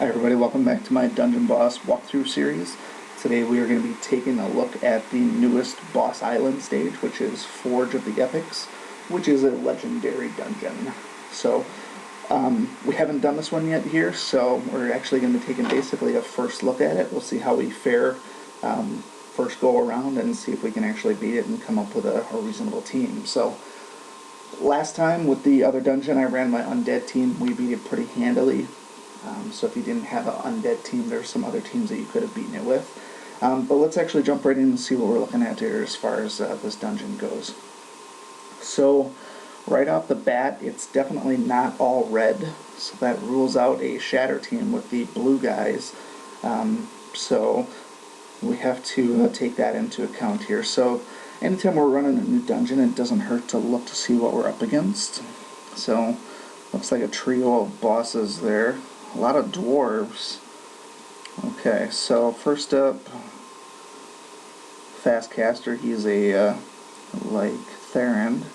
Hi everybody, welcome back to my Dungeon Boss walkthrough series. Today we are going to be taking a look at the newest Boss Island stage, which is Forge of the Epics, which is a legendary dungeon. So, we haven't done this one yet here, so we're actually going to be taking basically a first look at it. We'll see how we fare first go around and see if we can actually beat it and come up with a reasonable team. So, last time with the other dungeon I ran my undead team, we beat it pretty handily. So if you didn't have an undead team, there's some other teams that you could have beaten it with. But let's actually jump right in and see what we're looking at here as far as this dungeon goes. So right off the bat, it's definitely not all red. So that rules out a shatter team with the blue guys. So we have to take that into account here. So anytime we're running a new dungeon, it doesn't hurt to look to see what we're up against. So looks like a trio of bosses there. A lot of dwarves. Okay, so first up, Fast Caster. He's a, like Theron.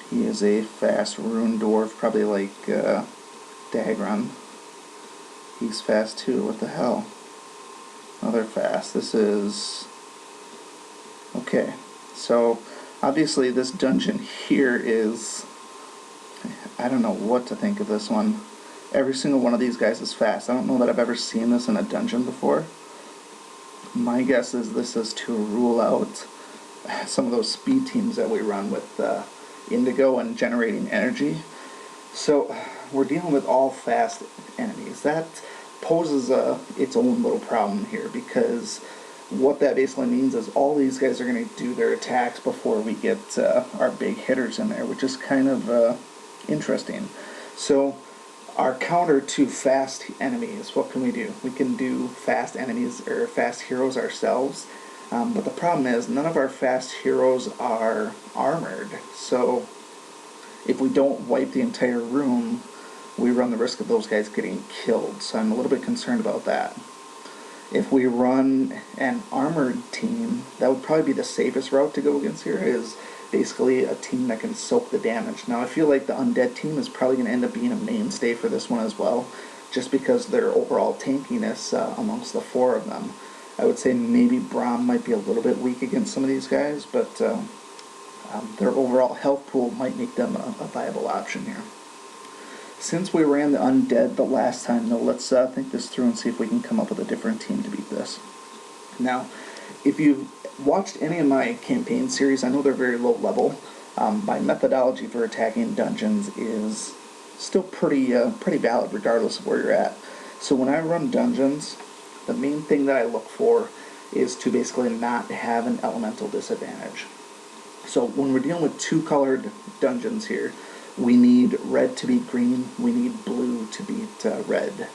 He is a fast rune dwarf, probably like Dagron. He's fast too, what the hell? Oh, they're fast. This is... Okay, so obviously this dungeon here is... I don't know what to think of this one. Every single one of these guys is fast. I don't know that I've ever seen this in a dungeon before. My guess is this is to rule out some of those speed teams that we run with Indigo and generating energy. So we're dealing with all fast enemies. That poses its own little problem here, because what that basically means is all these guys are going to do their attacks before we get our big hitters in there, which is kind of interesting. So our counter to fast enemies, what can we do? We can do fast enemies or fast heroes ourselves, but the problem is none of our fast heroes are armored. So if we don't wipe the entire room, we run the risk of those guys getting killed. So I'm a little bit concerned about that. If we run an armored team, that would probably be the safest route to go against here, is basically a team that can soak the damage. Now I feel like the undead team is probably going to end up being a mainstay for this one as well, just because their overall tankiness amongst the four of them. I would say maybe Braum might be a little bit weak against some of these guys, but their overall health pool might make them a viable option here. Since we ran the undead the last time, though, let's think this through and see if we can come up with a different team to beat this. Now, if you've watched any of my campaign series, I know they're very low level. My methodology for attacking dungeons is still pretty valid regardless of where you're at. So when I run dungeons, the main thing that I look for is to basically not have an elemental disadvantage. So when we're dealing with two-colored dungeons here, we need red to beat green, we need blue to beat red.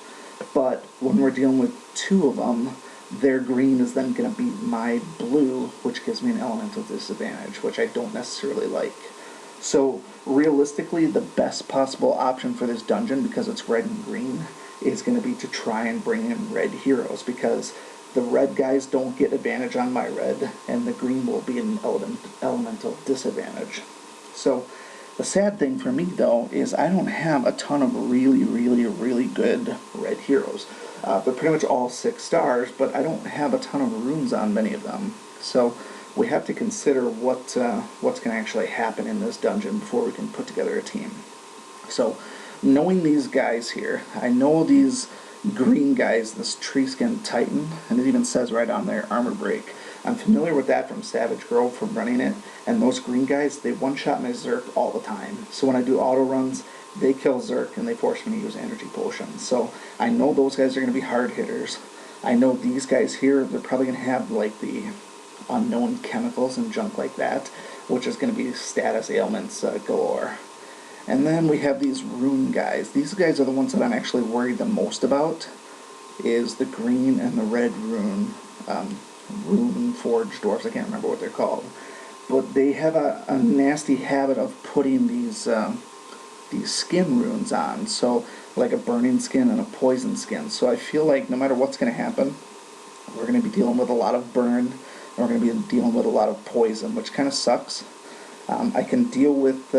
But when we're dealing with two of them, their green is then going to beat my blue, which gives me an elemental disadvantage, which I don't necessarily like. So realistically, the best possible option for this dungeon, because it's red and green, is going to be to try and bring in red heroes, because the red guys don't get advantage on my red, and the green will be an elemental disadvantage. So the sad thing for me, though, is I don't have a ton of really good red heroes. They're pretty much all 6 stars, but I don't have a ton of runes on many of them. So we have to consider what's going to actually happen in this dungeon before we can put together a team. So knowing these guys here, I know these green guys, this Tree Skin Titan, and it even says right on there, Armor Break. I'm familiar with that from Savage Grove, from running it, and those green guys, they one-shot my Zerk all the time. So when I do auto runs, they kill Zerk and they force me to use energy potions. So I know those guys are going to be hard hitters. I know these guys here, they're probably going to have like the unknown chemicals and junk like that, which is going to be status ailments galore. And then we have these rune guys. These guys are the ones that I'm actually worried the most about, is the green and the red rune. Rune Forge dwarves, I can't remember what they're called. But they have a nasty habit of putting these skin runes on, so like a burning skin and a poison skin. So I feel like no matter what's going to happen, we're going to be dealing with a lot of burn, and we're going to be dealing with a lot of poison, which kind of sucks. I can deal with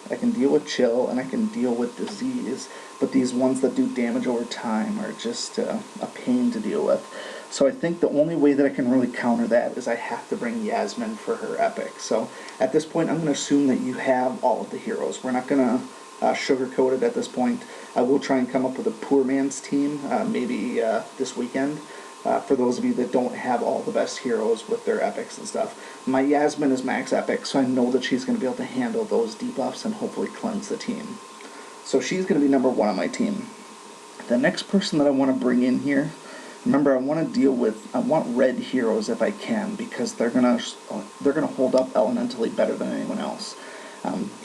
I can deal with chill, and I can deal with disease, but these ones that do damage over time are just a pain to deal with. So I think the only way that I can really counter that is I have to bring Yasmin for her epic. So at this point, I'm going to assume that you have all of the heroes. We're not going to sugarcoat it at this point. I will try and come up with a poor man's team, maybe this weekend. For those of you that don't have all the best heroes with their epics and stuff. My Yasmin is max epic, so I know that she's going to be able to handle those debuffs and hopefully cleanse the team. So she's going to be number 1 on my team. The next person that I want to bring in here, remember I want red heroes if I can, because they're gonna hold up elementally better than anyone else.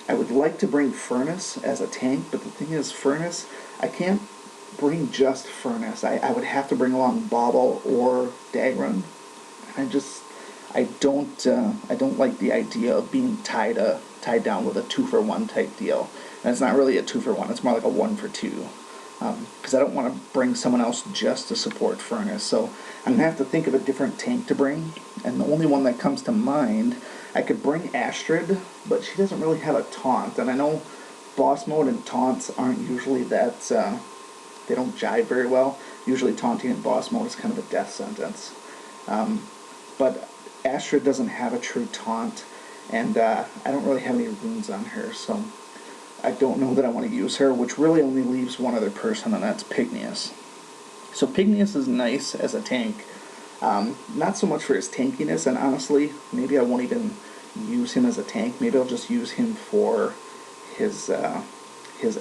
I would like to bring Furnace as a tank, but the thing is, Furnace, I can't bring just Furnace. I would have to bring along Bobble or Dagron. I don't like the idea of being tied down with a 2-for-1 type deal. And it's not really a 2-for-1, it's more like a 1-for-2. Because I don't want to bring someone else just to support Furnace. So I'm going to have to think of a different tank to bring. And the only one that comes to mind, I could bring Astrid, but she doesn't really have a taunt. And I know boss mode and taunts aren't usually that, they don't jive very well. Usually taunting in boss mode is kind of a death sentence. But Astrid doesn't have a true taunt, and I don't really have any runes on her, so I don't know that I want to use her, which really only leaves one other person, and that's Pygnius. So Pygnius is nice as a tank, not so much for his tankiness, and honestly, maybe I won't even use him as a tank. Maybe I'll just use him for his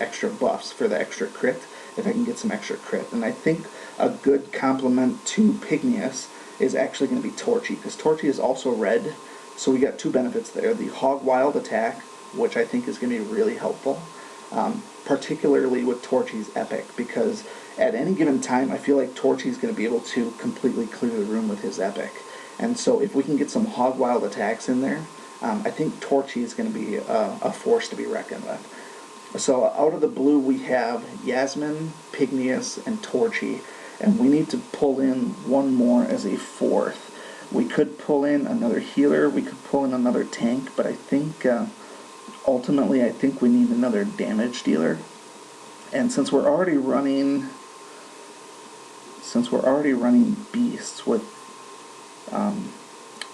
extra buffs, for the extra crit, if I can get some extra crit. And I think a good complement to Pygnius is actually going to be Torchy, because Torchy is also red, so we got 2 benefits there. The Hog Wild attack, which I think is going to be really helpful, particularly with Torchy's epic, because at any given time I feel like Torchy's going to be able to completely clear the room with his epic. And so if we can get some Hog Wild attacks in there, I think Torchy is going to be a force to be reckoned with. So out of the blue we have Yasmin, Pygnius, and Torchy, and we need to pull in one more as a 4th. We could pull in another healer, we could pull in another tank, but I think ultimately I think we need another damage dealer. And since we're already running beasts with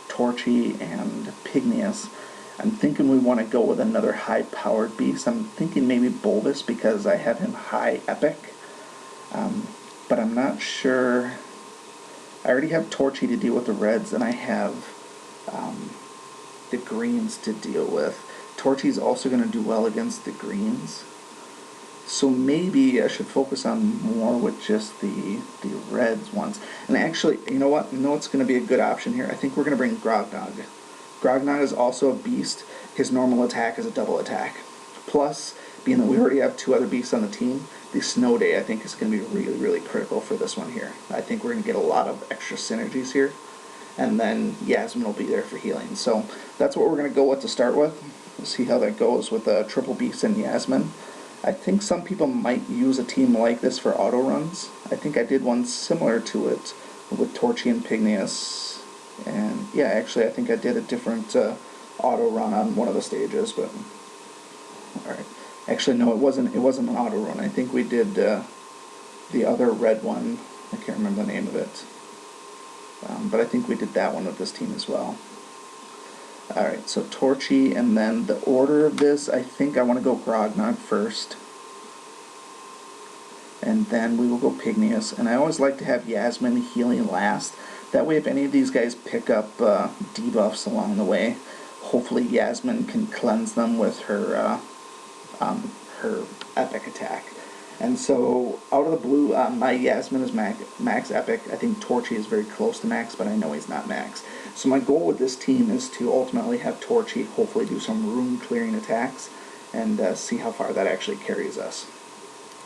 Torchy and Pygnius, I'm thinking we want to go with another high-powered beast. I'm thinking maybe Bulbous, because I have him high epic. But I'm not sure. I already have Torchy to deal with the reds, and I have the greens to deal with. Torchy's also going to do well against the greens. So maybe I should focus on more with just the reds ones. And actually, you know what? You know what's going to be a good option here? I think we're going to bring Grognog. Grognog is also a beast. His normal attack is a double attack. Plus, being that we already have 2 other beasts on the team, the Snow Day I think is going to be really, really critical for this one here. I think we're going to get a lot of extra synergies here. And then Yasmin will be there for healing. So that's what we're going to go with to start with. We'll see how that goes with the triple beast and Yasmin. I think some people might use a team like this for auto runs. I think I did one similar to it with Torchy and Pygnius. And yeah, actually I think I did a different auto run on one of the stages, but alright. Actually no, it wasn't an auto run. I think we did the other red one. I can't remember the name of it. But I think we did that one with this team as well. Alright, so Torchy, and then the order of this, I think I want to go Grognog first. And then we will go Pygnius. And I always like to have Yasmin healing last. That way if any of these guys pick up debuffs along the way, hopefully Yasmin can cleanse them with her epic attack. And so, out of the blue, my Yasmin is max epic. I think Torchy is very close to max, but I know he's not max. So my goal with this team is to ultimately have Torchy hopefully do some room clearing attacks, and see how far that actually carries us.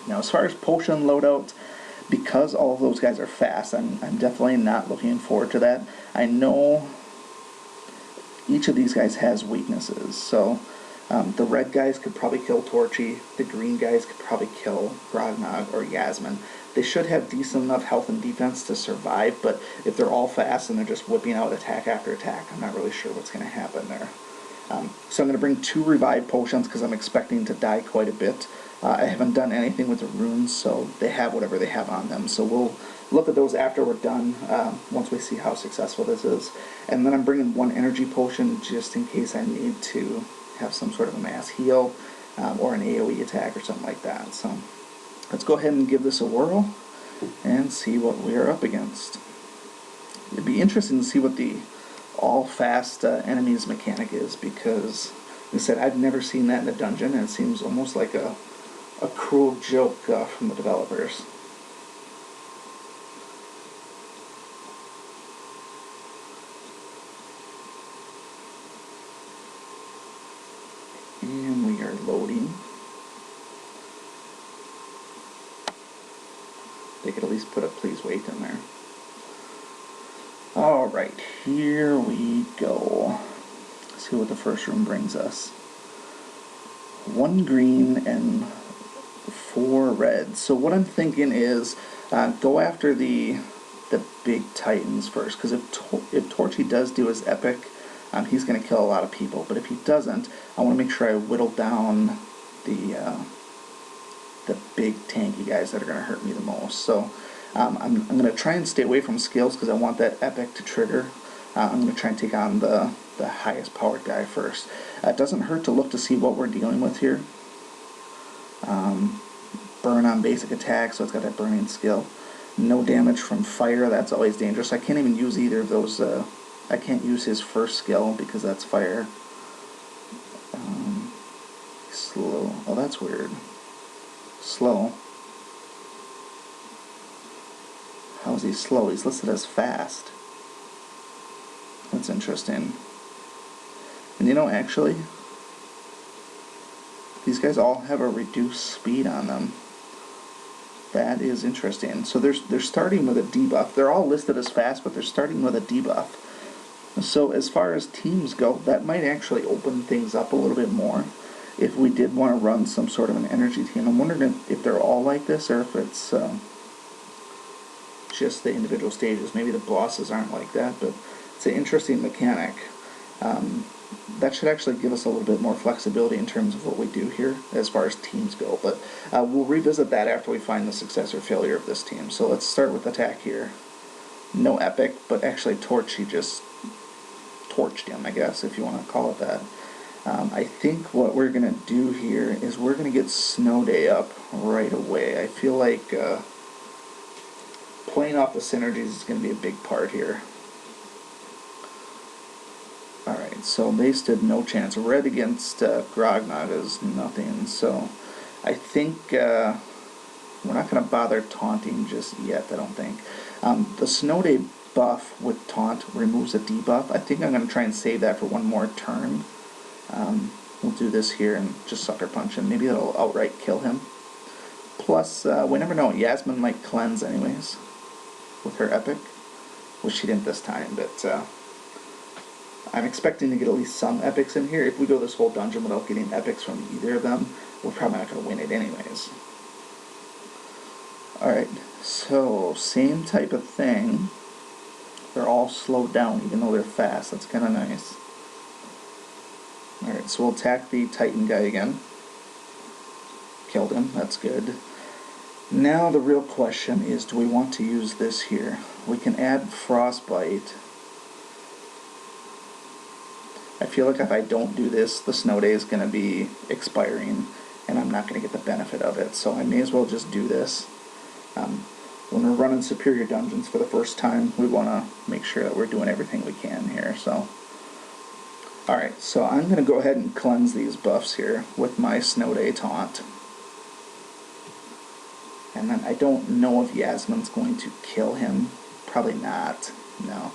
Now as far as potion loadout, because all of those guys are fast, I'm definitely not looking forward to that. I know each of these guys has weaknesses, so the red guys could probably kill Torchy, the green guys could probably kill Grognog or Yasmin. They should have decent enough health and defense to survive, but if they're all fast and they're just whipping out attack after attack, I'm not really sure what's going to happen there. So I'm going to bring 2 revive potions because I'm expecting to die quite a bit. I haven't done anything with the runes, so they have whatever they have on them. So we'll look at those after we're done, once we see how successful this is. And then I'm bringing 1 energy potion just in case I need to have some sort of a mass heal, or an AoE attack or something like that. So let's go ahead and give this a whirl and see what we are up against. It'd be interesting to see what the all-fast enemies mechanic is, because, like I said, I've never seen that in a dungeon, and it seems almost like a cruel joke from the developers. And we are loading. They could at least put a please wait in there. Alright, here we go. Let's see what the first room brings us. 1 green and 4 red. So what I'm thinking is go after the big titans first, because if Torchy does do his epic, he's going to kill a lot of people. But if he doesn't, I want to make sure I whittle down the big tanky guys that are going to hurt me the most. So I'm going to try and stay away from skills because I want that epic to trigger. I'm going to try and take on the highest powered guy first. It doesn't hurt to look to see what we're dealing with here. Burn on basic attack, so it's got that burning skill. No damage from fire, that's always dangerous. I can't even use either of those. I can't use his first skill because that's fire. Slow. Oh, that's weird. Slow. How is he slow? He's listed as fast. That's interesting. And you know, actually, these guys all have a reduced speed on them. That is interesting. So they're starting with a debuff. They're all listed as fast, but they're starting with a debuff. So as far as teams go, that might actually open things up a little bit more if we did want to run some sort of an energy team. I'm wondering if they're all like this or if it's just the individual stages. Maybe the bosses aren't like that, but it's an interesting mechanic. That should actually give us a little bit more flexibility in terms of what we do here as far as teams go. But we'll revisit that after we find the success or failure of this team. So let's start with attack here. No epic, but actually Torchy just torched him, I guess, if you want to call it that. I think what we're going to do here is we're going to get Snow Day up right away. I feel like playing off the synergies is going to be a big part here. Alright, so they stood no chance. Red against Grognog is nothing, so I think we're not going to bother taunting just yet, I don't think. The Snow Day buff with taunt removes a debuff. I think I'm going to try and save that for one more turn. We'll do this here and just sucker punch him. Maybe it'll outright kill him. Plus, we never know. Yasmin might cleanse anyways with her epic, which she didn't this time, but I'm expecting to get at least some epics in here. If we go this whole dungeon without getting epics from either of them, we're probably not going to win it anyways. Alright, so same type of thing. They're all slowed down even though they're fast. That's kind of nice. Alright, so we'll attack the Titan guy again. Killed him, that's good. Now the real question is, do we want to use this here? We can add Frostbite. I feel like if I don't do this, the Snow Day is going to be expiring, and I'm not going to get the benefit of it, so I may as well just do this. When we're running Superior Dungeons for the first time, we want to make sure that we're doing everything we can here, so... Alright, so I'm going to go ahead and cleanse these buffs here with my Snow Day taunt. And then I don't know if Yasmin's going to kill him. Probably not, no.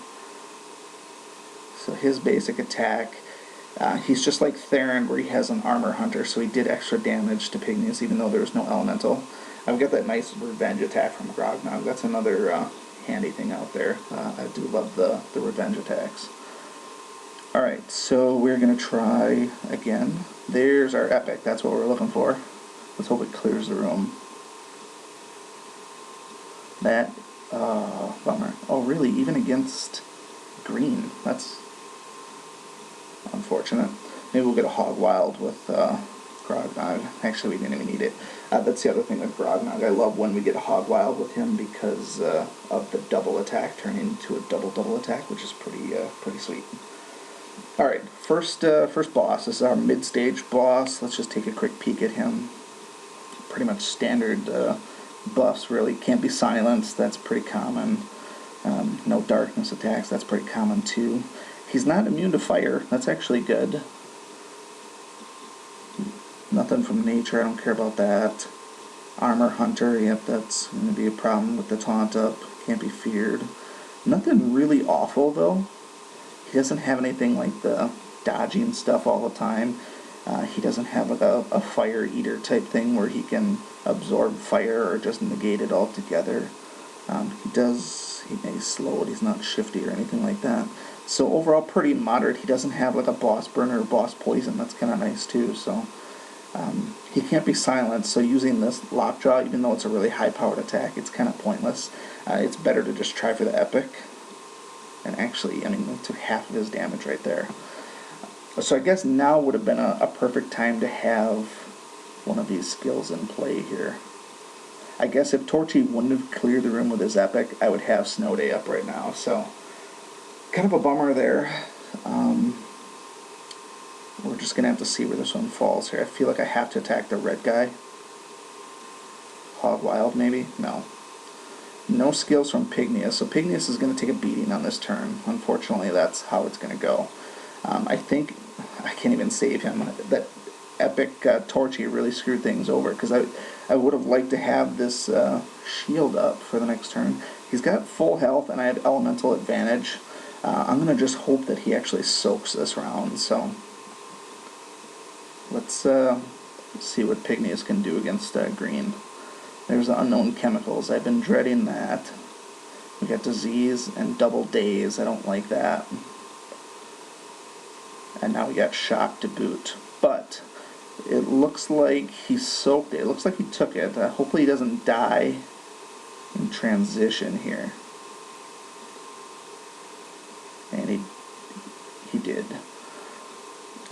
So his basic attack, he's just like Theron where he has an armor hunter, so he did extra damage to pygmies even though there was no elemental. I've got that nice revenge attack from Grognog. That's another handy thing out there. I do love the revenge attacks. Alright, so we're going to try again. There's our epic. That's what we're looking for. Let's hope it clears the room. That, bummer. Oh, really? Even against green? That's unfortunate. Maybe we'll get a Hog Wild with Grognog. Actually, we didn't even need it. That's the other thing with Grognog. I love when we get a Hog Wild with him because of the double attack turning into a double attack, which is pretty sweet. All right, first boss. This is our mid-stage boss. Let's just take a quick peek at him. Pretty much standard buffs, really. Can't be silenced. That's pretty common. No darkness attacks. That's pretty common too. He's not immune to fire. That's actually good. Nothing from nature, I don't care about that. Armor Hunter, yep, that's going to be a problem with the taunt up. Can't be feared. Nothing really awful, though. He doesn't have anything like the dodging stuff all the time. He doesn't have like a fire eater type thing where he can absorb fire or just negate it altogether. He's slowed, he's not shifty or anything like that. So overall pretty moderate. He doesn't have like a boss burner or boss poison. That's kind of nice too. So he can't be silenced, so using this Lockjaw, even though it's a really high-powered attack, it's kind of pointless. It's better to just try for the Epic. And actually, I mean, it took half of his damage right there. So I guess now would have been a perfect time to have one of these skills in play here. I guess if Torchy wouldn't have cleared the room with his Epic, I would have Snow Day up right now. So, kind of a bummer there. We're just going to have to see where this one falls here. I feel like I have to attack the red guy. Hog Wild, maybe? No. No skills from Pygneus. So Pygneus is going to take a beating on this turn. Unfortunately, that's how it's going to go. I think I can't even save him. That Epic Torchy really screwed things over, because I would have liked to have this shield up for the next turn. He's got full health, and I have elemental advantage. I'm going to just hope that he actually soaks this round, so... Let's see what Pygneus can do against green. There's the unknown chemicals. I've been dreading that. We got disease and double daze. I don't like that. And now we got shock to boot. But it looks like he soaked it. It looks like he took it. Hopefully he doesn't die in transition here. And he did.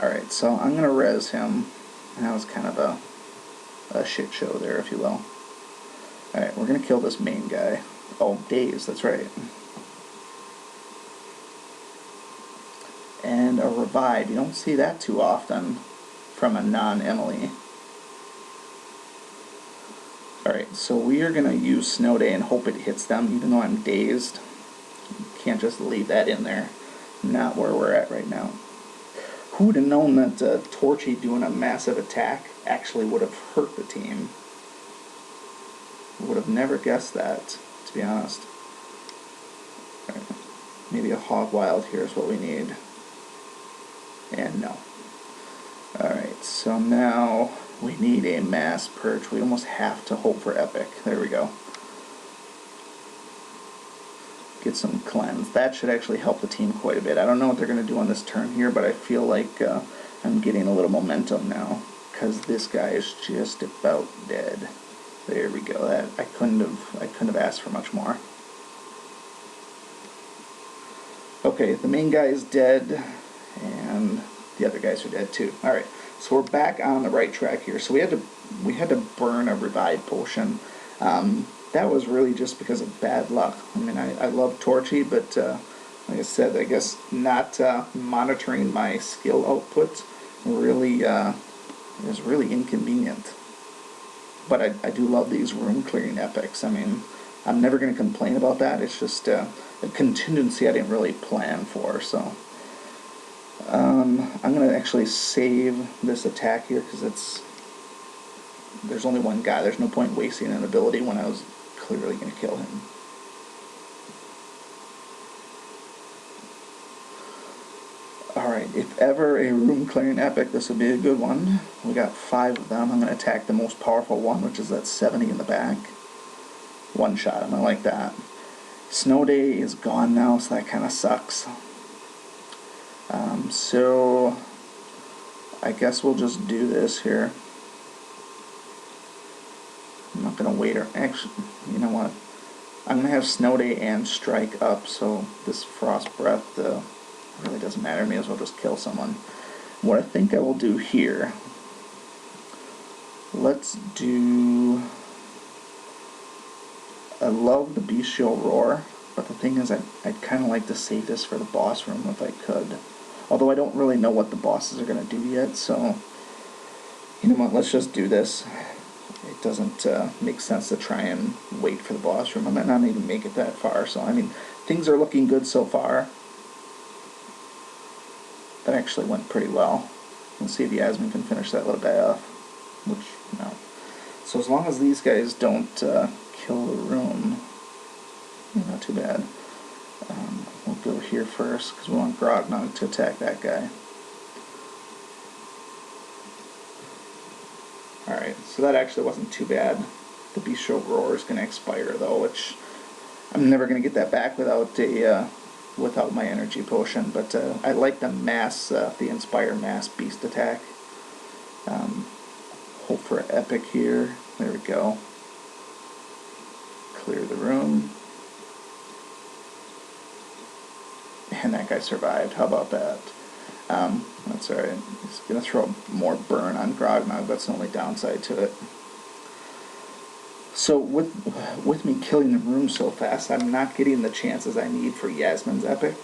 Alright, so I'm going to res him. That was kind of a shit show there, if you will. Alright, we're going to kill this main guy. Oh, Daze, that's right. And a revive. You don't see that too often from a non-Emily. Alright, so we are going to use Snow Day and hope it hits them, even though I'm dazed. Can't just leave that in there. Not where we're at right now. Who would have known that Torchy doing a massive attack actually would have hurt the team? Would have never guessed that, to be honest. Right. Maybe a Hog Wild here is what we need. And no. Alright, so now we need a Mass Perch. We almost have to hope for Epic. There we go. Get some cleanse. That should actually help the team quite a bit. I don't know what they're going to do on this turn here, but I feel like I'm getting a little momentum now, because this guy is just about dead. There we go. I couldn't have asked for much more. Okay, the main guy is dead, and the other guys are dead too. All right, so we're back on the right track here. So we had to burn a revive potion. That was really just because of bad luck. I mean, I love Torchy, but like I said, I guess not monitoring my skill output really is really inconvenient. But I do love these room clearing epics. I mean, I'm never going to complain about that. It's just a contingency I didn't really plan for. So I'm going to actually save this attack here because there's only one guy. There's no point wasting an ability when I was clearly going to kill him. Alright, if ever a room clearing epic, this would be a good one. We got 5 of them. I'm going to attack the most powerful one, which is that 70 in the back. One shot, I'm going to like that. Snow Day is gone now, so that kind of sucks. So I guess we'll just do this here. I'm not going to wait, or actually, you know what? I'm going to have Snow Day and Strike up, so this Frost Breath really doesn't matter. May as well just kill someone. what I think I will do here, let's do... I love the bestial roar, but the thing is I'd kind of like to save this for the boss room if I could. Although I don't really know what the bosses are going to do yet, so you know what, let's just do this. It doesn't make sense to try and wait for the boss room. I might not even make it that far, so I mean, things are looking good so far. That actually went pretty well. Let's see if Yasmin can finish that little guy off, which, no. So as long as these guys don't kill the room, not too bad. We'll go here first, because we want Grognog to attack that guy. Alright, so that actually wasn't too bad. The bestial roar is going to expire though, which I'm never going to get that back without my energy potion. But I like the inspire mass beast attack. Hope for epic here. There we go. Clear the room. And that guy survived. How about that? That's alright. He's going to throw more burn on Grognog. That's the only downside to it. So with me killing the room so fast, I'm not getting the chances I need for Yasmin's epic.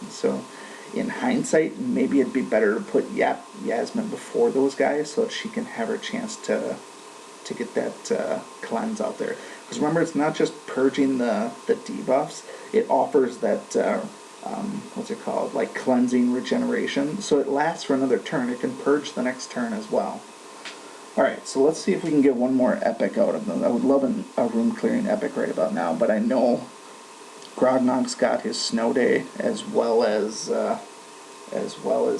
So in hindsight, maybe it'd be better to put Yasmin before those guys so that she can have her chance to get that cleanse out there. Because remember, it's not just purging the debuffs. It offers that... what's it called, like cleansing regeneration, so it lasts for another turn. It can purge the next turn as well. Alright, so let's see if we can get one more epic out of them. I would love a room clearing epic right about now, but I know Grognog's got his snow day as well as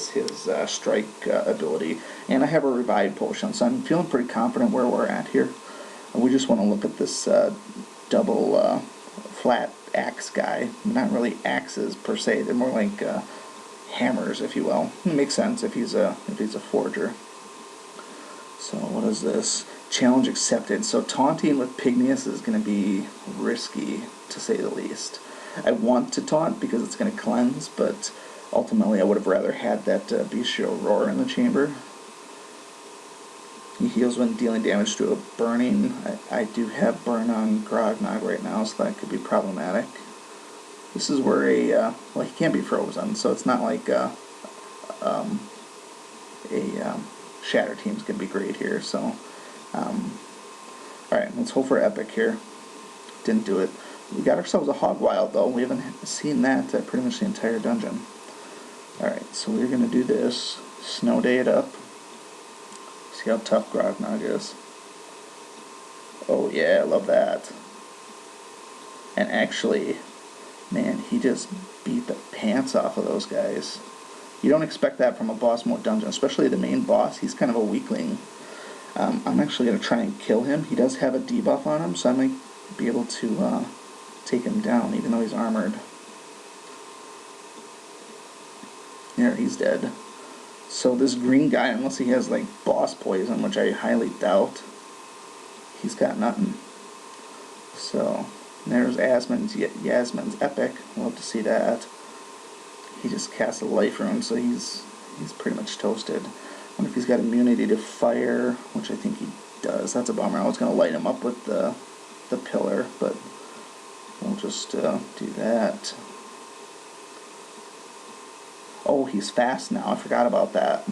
his strike ability, and I have a revive potion, so I'm feeling pretty confident where we're at here. We just want to look at this double flat axe guy. Not really axes per se, they're more like hammers, if you will. It makes sense if he's a forger. So what is this? Challenge accepted. So taunting with Pygmeus is going to be risky, to say the least. I want to taunt because it's going to cleanse, but ultimately I would have rather had that bestial roar in the chamber. He heals when dealing damage to a burning. I do have burn on Grognog right now, so that could be problematic. This is where well, he can't be frozen, so it's not like Shatter Team's going to be great here. So, alright, let's hope for epic here. Didn't do it. We got ourselves a Hog Wild, though. We haven't seen that pretty much the entire dungeon. Alright, so we're going to do this. Snow Day it up. See how tough Grognog is. Oh yeah, I love that. And actually, man, he just beat the pants off of those guys. You don't expect that from a boss mode dungeon, especially the main boss. He's kind of a weakling. I'm actually going to try and kill him. He does have a debuff on him, so I might be able to take him down, even though he's armored. There, he's dead. So this green guy, unless he has like boss poison, which I highly doubt, he's got nothing. So there's Yasmin's epic. We'll have to see that. He just cast a life rune, so he's pretty much toasted. I wonder if he's got immunity to fire, which I think he does. That's a bummer. I was going to light him up with the pillar, but we'll just do that. Oh, he's fast now. I forgot about that.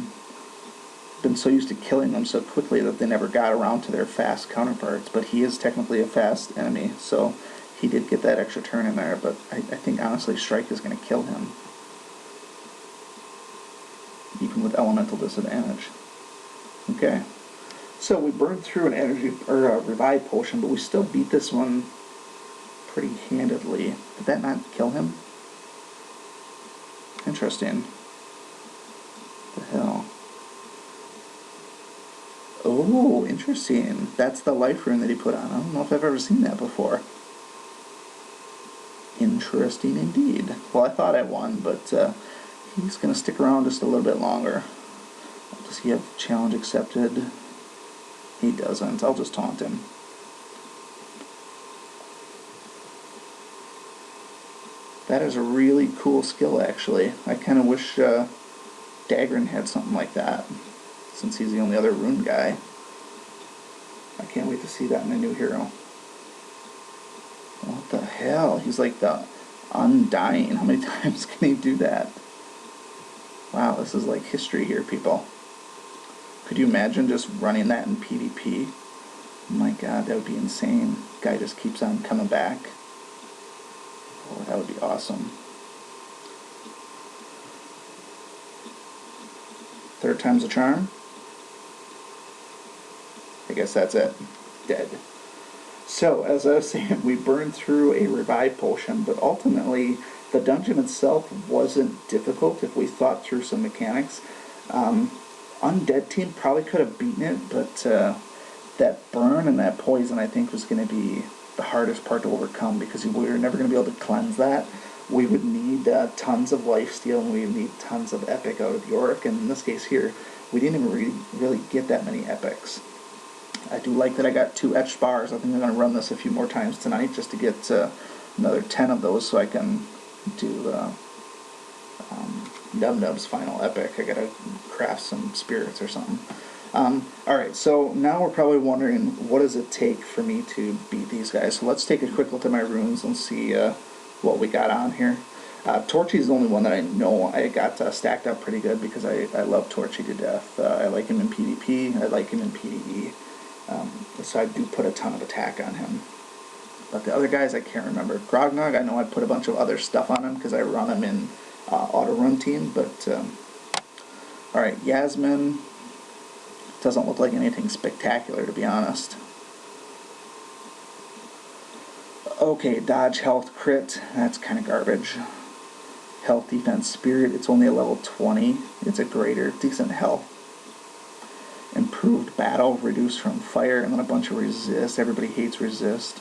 Been so used to killing them so quickly that they never got around to their fast counterparts, but he is technically a fast enemy, so he did get that extra turn in there, but I think honestly Strike is going to kill him. Even with elemental disadvantage. Okay. So we burned through an energy or a revive potion, but we still beat this one pretty handedly. Did that not kill him? Interesting. What the hell? Oh, interesting. That's the life rune that he put on. I don't know if I've ever seen that before. Interesting indeed. Well, I thought I won, but he's going to stick around just a little bit longer. Does he have challenge accepted? He doesn't. I'll just taunt him. That is a really cool skill, actually. I kind of wish Dagran had something like that, since he's the only other rune guy. I can't wait to see that in a new hero. What the hell? He's like the Undying. How many times can he do that? Wow, this is like history here, people. Could you imagine just running that in PvP? Oh my god, that would be insane. Guy just keeps on coming back. Oh, that would be awesome. Third time's a charm. I guess that's it. Dead. So, as I was saying, we burned through a revive potion, but ultimately the dungeon itself wasn't difficult if we thought through some mechanics. Undead team probably could have beaten it, but that burn and that poison I think was going to be the hardest part to overcome, because we were never going to be able to cleanse that. We would need tons of lifesteal, and we would need tons of epic out of Yorick, and in this case here, we didn't even really get that many epics. I do like that I got 2 etched bars. I think I'm going to run this a few more times tonight just to get another 10 of those so I can do Nub-Nub's final epic. I got to craft some spirits or something. Alright, so now we're probably wondering, what does it take for me to beat these guys? So let's take a quick look at my runes and see what we got on here. Torchy is the only one that I know I got stacked up pretty good, because I love Torchy to death. I like him in PvP, I like him in PvE. So I do put a ton of attack on him. But the other guys I can't remember. Grognog, I know I put a bunch of other stuff on him because I run him in auto run team. But alright, Yasmin doesn't look like anything spectacular, to be honest. Okay, dodge, health, crit, that's kind of garbage. Health, defense, spirit, it's only a level 20. It's a greater, decent health. Improved battle, reduced from fire, and then a bunch of resist. Everybody hates resist.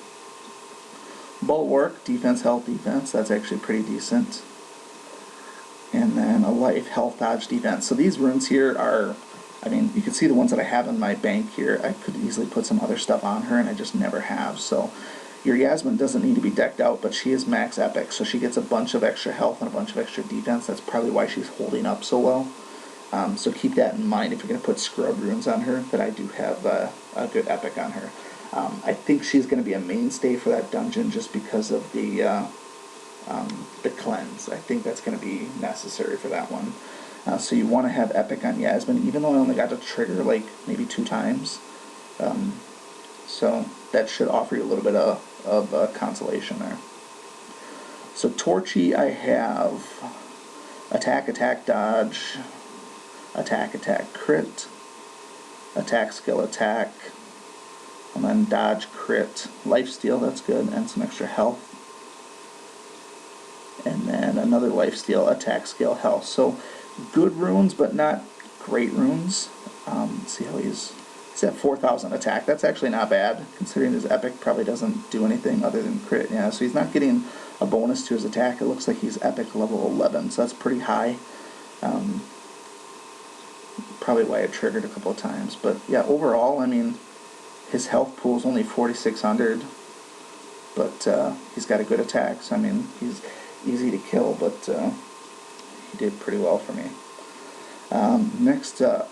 Bulwark, defense, health, defense. That's actually pretty decent. And then a life, health, dodge, defense. So these runes here are, I mean, you can see the ones that I have in my bank here. I could easily put some other stuff on her, and I just never have. So your Yasmin doesn't need to be decked out, but she is max epic. So she gets a bunch of extra health and a bunch of extra defense. That's probably why she's holding up so well. So keep that in mind if you're going to put scrub runes on her, that I do have a good epic on her. I think she's going to be a mainstay for that dungeon just because of the cleanse. I think that's going to be necessary for that one. So you want to have epic on Yasmin, even though I only got to trigger like maybe 2 times. So that should offer you a little bit of consolation there. So Torchy, I have attack, attack, dodge, attack, attack, crit, attack, skill, attack, and then dodge, crit, lifesteal, that's good, and some extra health. And then another lifesteal, attack, skill, health. So good runes, but not great runes. Let's see how he's at 4,000 attack. That's actually not bad, considering his epic probably doesn't do anything other than crit. Yeah, so he's not getting a bonus to his attack. It looks like he's epic level 11, so that's pretty high. Probably why I triggered a couple of times. But yeah, overall, I mean, his health pool is only 4,600, but he's got a good attack. So I mean, he's easy to kill, but he did pretty well for me. Next up,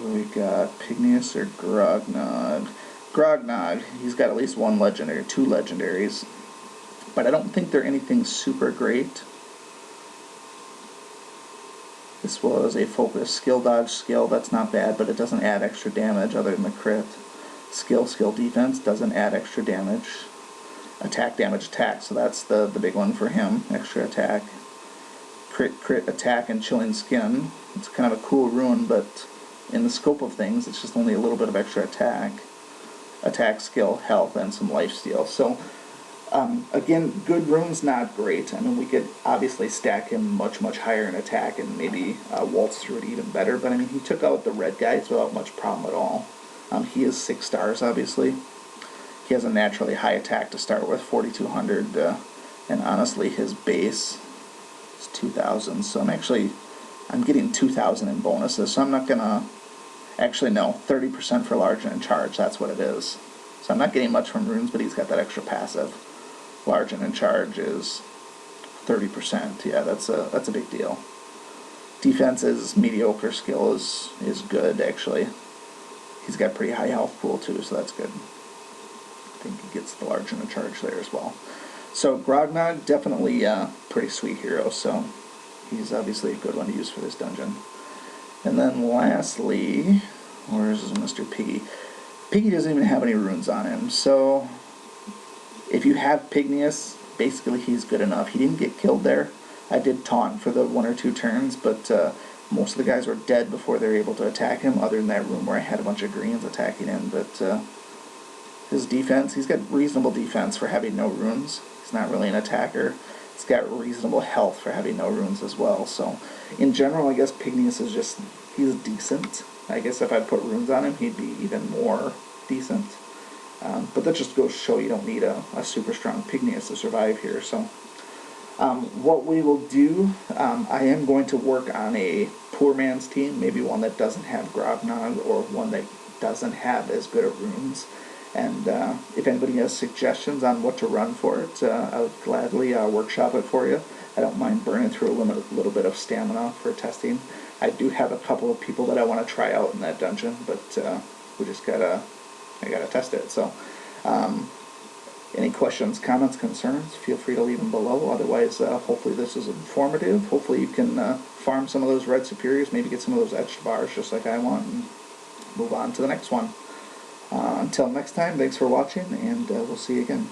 we got Pygneus or Grognog. Grognog, he's got at least 1 legendary, 2 legendaries, but I don't think they're anything super great. This was a focus. Skill, dodge, skill, that's not bad, but it doesn't add extra damage other than the crit. Skill, skill, defense, doesn't add extra damage. Attack, damage, attack, so that's the big one for him, extra attack. Crit, crit, attack, and chilling skin. It's kind of a cool rune, but in the scope of things, it's just only a little bit of extra attack. Attack, skill, health, and some lifesteal. So, again, good runes, not great. I mean, we could obviously stack him much, much higher in attack and maybe waltz through it even better, but I mean, he took out the red guys without much problem at all. He is 6 stars, obviously. He has a naturally high attack to start with, 4,200, and honestly, his base is 2,000, so I'm getting 2,000 in bonuses, so I'm not gonna, actually no, 30% for large and in charge, that's what it is. So I'm not getting much from runes, but he's got that extra passive. Large and in charge is 30%, yeah, that's a big deal. Defense is mediocre, skill is good, actually. He's got pretty high health pool, too, so that's good. I think he gets the large in a charge there as well. So Grognog, definitely a pretty sweet hero, so he's obviously a good one to use for this dungeon. And then lastly, where's Mr. Piggy? Piggy doesn't even have any runes on him, so if you have Pigneus, basically he's good enough. He didn't get killed there. I did taunt for the 1 or 2 turns, but most of the guys were dead before they were able to attack him, other than that room where I had a bunch of greens attacking him. But his defense, he's got reasonable defense for having no runes. He's not really an attacker. He's got reasonable health for having no runes as well. So in general, I guess Pigneus is just, he's decent. I guess if I'd put runes on him, he'd be even more decent. But that just goes to show you don't need a super strong Pigneus to survive here. So what we will do, I am going to work on a poor man's team, maybe one that doesn't have Grognog or one that doesn't have as good of runes. And if anybody has suggestions on what to run for it, I would gladly workshop it for you. I don't mind burning through a little bit of stamina for testing. I do have a couple of people that I want to try out in that dungeon, but we just I gotta test it. So any questions, comments, concerns, feel free to leave them below. Otherwise, hopefully this is informative. Hopefully you can farm some of those red superiors, maybe get some of those etched bars just like I want, and move on to the next one. Until next time, thanks for watching, and we'll see you again.